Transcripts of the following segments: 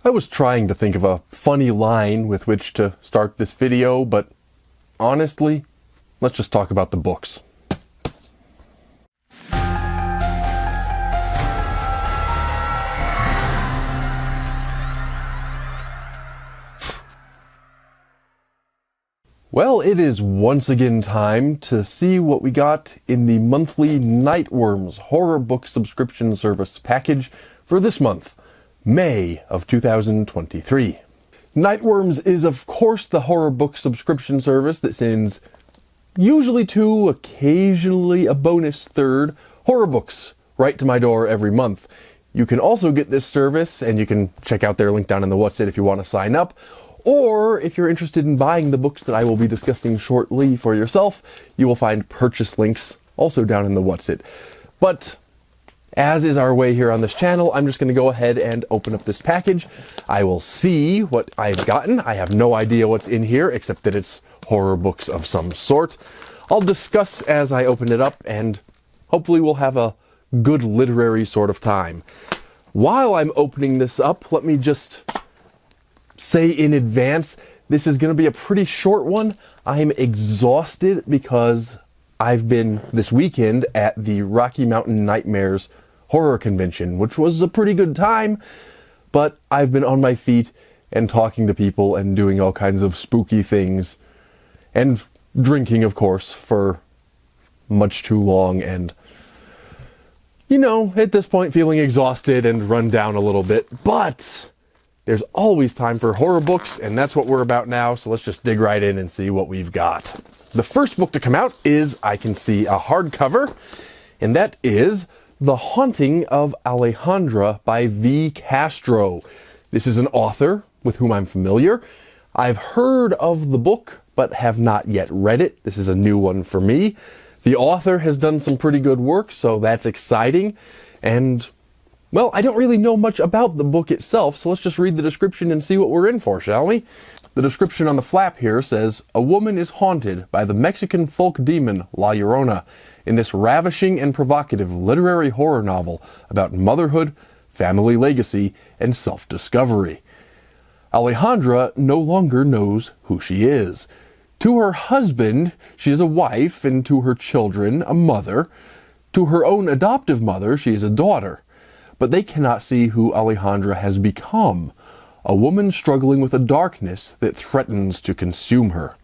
I was trying to think of a funny line with which to start this video, but honestly, let's just talk about the books. Well, it is once again time to see what we got in the monthly Nightworms horror book subscription service package for this month, May of 2023. Nightworms is, of course, the horror book subscription service that sends usually 2, occasionally a bonus third, horror books right to my door every month. You can also get this service, and you can check out their link down in the What's It if you want to sign up. Or, if you're interested in buying the books that I will be discussing shortly for yourself, you will find purchase links also down in the What's It. But, as is our way here on this channel, I'm just going to go ahead and open up this package. I will see what I've gotten. I have no idea what's in here, except that it's horror books of some sort. I'll discuss as I open it up, and hopefully we'll have a good literary sort of time. While I'm opening this up, let me just say in advance, this is going to be a pretty short one. I'm exhausted because I've been this weekend at the Rocky Mountain Nightmares horror convention, which was a pretty good time, but I've been on my feet and talking to people and doing all kinds of spooky things and drinking, of course, for much too long, and you know, at this point feeling exhausted and run down a little bit, but there's always time for horror books, and that's what we're about now, so let's just dig right in and see what we've got. The first book to come out is, I can see, a hardcover, and that is The Haunting of Alejandra by V. Castro. This is an author with whom I'm familiar. I've heard of the book, but have not yet read it. This is a new one for me. The author has done some pretty good work, so that's exciting, and well, I don't really know much about the book itself, so let's just read the description and see what we're in for, shall we? The description on the flap here says, "A woman is haunted by the Mexican folk demon La Llorona in this ravishing and provocative literary horror novel about motherhood, family legacy, and self-discovery. Alejandra no longer knows who she is. To her husband, she is a wife, and to her children, a mother. To her own adoptive mother, she is a daughter. But they cannot see who Alejandra has become, a woman struggling with a darkness that threatens to consume her.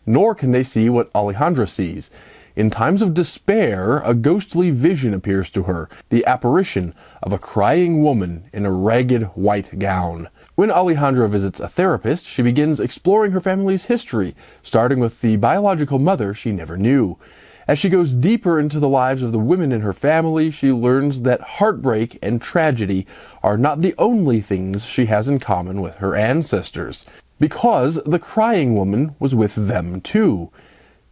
Nor can they see what Alejandra sees. In times of despair, a ghostly vision appears to her, the apparition of a crying woman in a ragged white gown. When Alejandra visits a therapist, she begins exploring her family's history, starting with the biological mother she never knew. As she goes deeper into the lives of the women in her family, she learns that heartbreak and tragedy are not the only things she has in common with her ancestors, because the crying woman was with them too.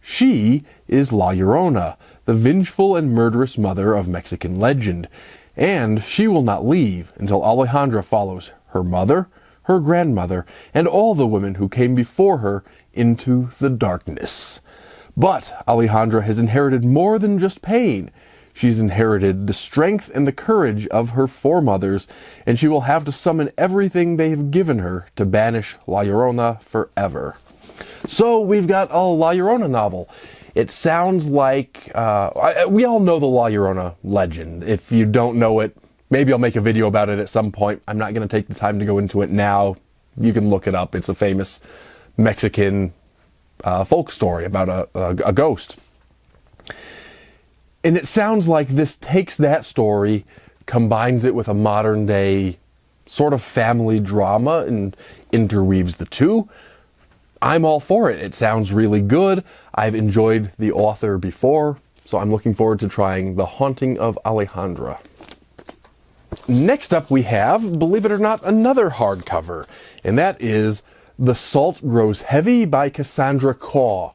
She is La Llorona, the vengeful and murderous mother of Mexican legend, and she will not leave until Alejandra follows her mother, her grandmother, and all the women who came before her into the darkness. But Alejandra has inherited more than just pain. She's inherited the strength and the courage of her foremothers, and she will have to summon everything they have given her to banish La Llorona forever." So we've got a La Llorona novel. It sounds like, we all know the La Llorona legend. If you don't know it, maybe I'll make a video about it at some point. I'm not going to take the time to go into it now. You can look it up. It's a famous Mexican folk story about a ghost. And it sounds like this takes that story, combines it with a modern day sort of family drama, and interweaves the two. I'm all for it. It sounds really good. I've enjoyed the author before, so I'm looking forward to trying The Haunting of Alejandra. Next up we have, believe it or not, another hardcover, and that is The Salt Grows Heavy by Cassandra Caw.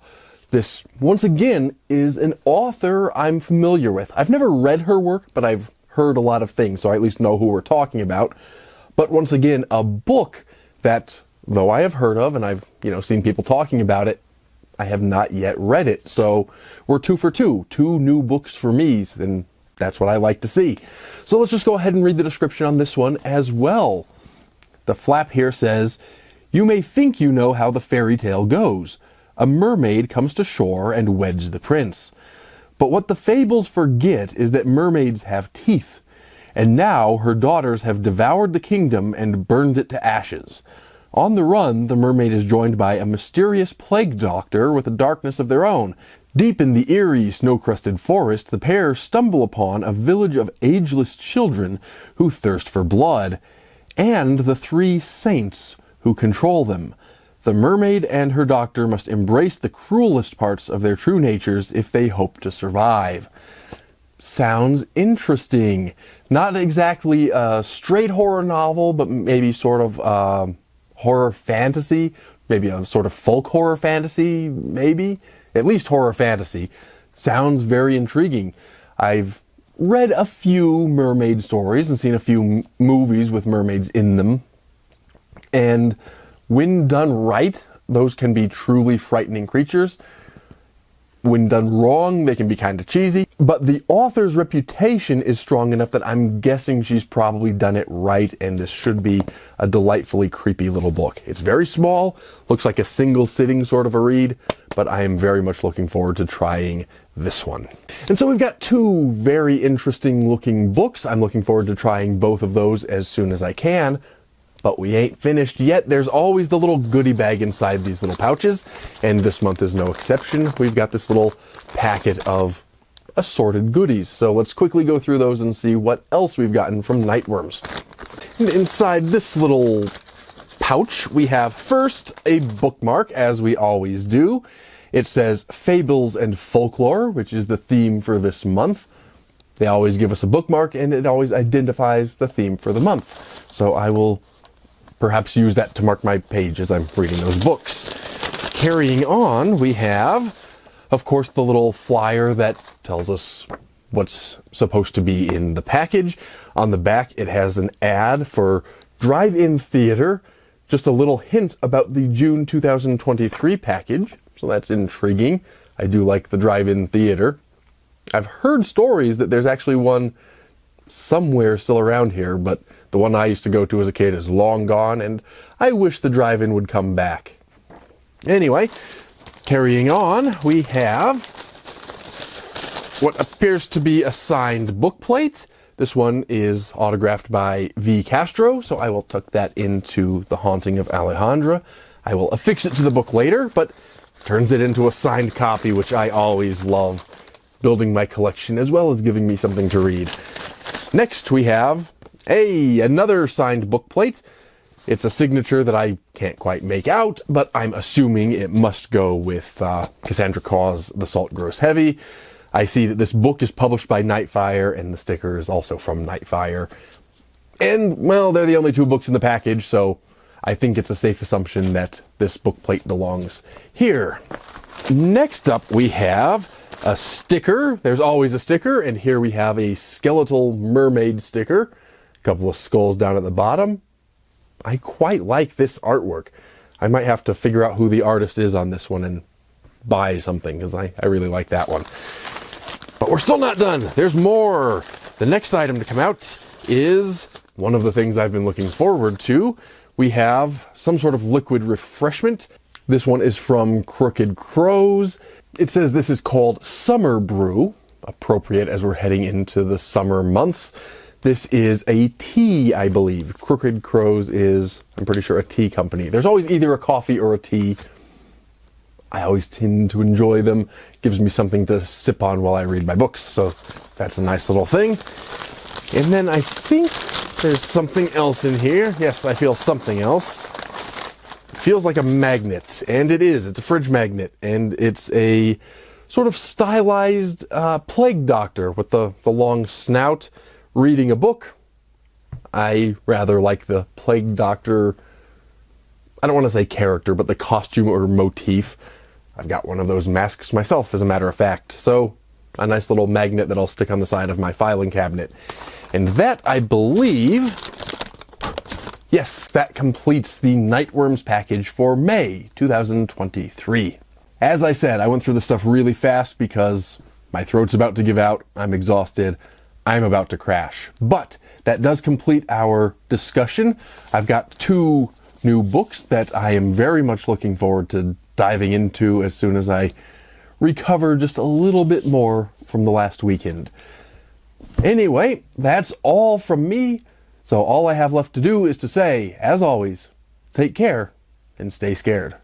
This, once again, is an author I'm familiar with. I've never read her work, but I've heard a lot of things, so I at least know who we're talking about. But once again, a book that, though I have heard of, and I've, seen people talking about it, I have not yet read it. So we're 2 for 2. 2 new books for me, and that's what I like to see. So let's just go ahead and read the description on this one as well. The flap here says, "You may think you know how the fairy tale goes. A mermaid comes to shore and weds the prince. But what the fables forget is that mermaids have teeth, and now her daughters have devoured the kingdom and burned it to ashes. On the run, the mermaid is joined by a mysterious plague doctor with a darkness of their own. Deep in the eerie, snow-crusted forest, the pair stumble upon a village of ageless children who thirst for blood, and the 3 saints who control them. The mermaid and her doctor must embrace the cruelest parts of their true natures if they hope to survive." Sounds interesting. Not exactly a straight horror novel, but maybe sort of horror fantasy, maybe a sort of folk horror fantasy, maybe? At least horror fantasy. Sounds very intriguing. I've read a few mermaid stories and seen a few movies with mermaids in them. And when done right, those can be truly frightening creatures. When done wrong, they can be kind of cheesy. But the author's reputation is strong enough that I'm guessing she's probably done it right, and this should be a delightfully creepy little book. It's very small, looks like a single sitting sort of a read, but I am very much looking forward to trying this one. And so we've got 2 very interesting looking books. I'm looking forward to trying both of those as soon as I can. But we ain't finished yet. There's always the little goodie bag inside these little pouches, and this month is no exception. We've got this little packet of assorted goodies. So let's quickly go through those and see what else we've gotten from Nightworms. And inside this little pouch, we have first a bookmark, as we always do. It says Fables and Folklore, which is the theme for this month. They always give us a bookmark, and it always identifies the theme for the month. So I will perhaps use that to mark my page as I'm reading those books. Carrying on, we have, of course, the little flyer that tells us what's supposed to be in the package. On the back, it has an ad for drive-in theater, just a little hint about the June 2023 package, so that's intriguing. I do like the drive-in theater. I've heard stories that there's actually one somewhere still around here, but the one I used to go to as a kid is long gone, and I wish the drive-in would come back. Anyway, carrying on, we have what appears to be a signed book plate. This one is autographed by V. Castro, so I will tuck that into The Haunting of Alejandra. I will affix it to the book later, but turns it into a signed copy, which I always love, building my collection as well as giving me something to read. Next we have another signed book plate. It's a signature that I can't quite make out, but I'm assuming it must go with Cassandra Claus' The Salt Grows Heavy. I see that this book is published by Nightfire, and the sticker is also from Nightfire. And, well, they're the only 2 books in the package, so I think it's a safe assumption that this book plate belongs here. Next up we have a sticker. There's always a sticker, and here we have a skeletal mermaid sticker. A couple of skulls down at the bottom. I quite like this artwork. I might have to figure out who the artist is on this one and buy something, because I really like that one. But we're still not done. There's more. The next item to come out is one of the things I've been looking forward to. We have some sort of liquid refreshment. This one is from Crooked Crows. It says this is called Summer Brew, appropriate as we're heading into the summer months. This is a tea, I believe. Crooked Crows is, I'm pretty sure, a tea company. There's always either a coffee or a tea. I always tend to enjoy them. Gives me something to sip on while I read my books, so that's a nice little thing. And then I think there's something else in here. Yes, I feel something else. It feels like a magnet, and it is. It's a fridge magnet, and it's a sort of stylized plague doctor with the long snout reading a book. I rather like the plague doctor, I don't want to say character, but the costume or motif. I've got one of those masks myself, as a matter of fact. So, a nice little magnet that I'll stick on the side of my filing cabinet. And that, I believe, yes, that completes the Nightworms package for May 2023. As I said, I went through this stuff really fast because my throat's about to give out, I'm exhausted, I'm about to crash. But that does complete our discussion. I've got 2 new books that I am very much looking forward to diving into as soon as I recover just a little bit more from the last weekend. Anyway, that's all from me. So all I have left to do is to say, as always, take care and stay scared.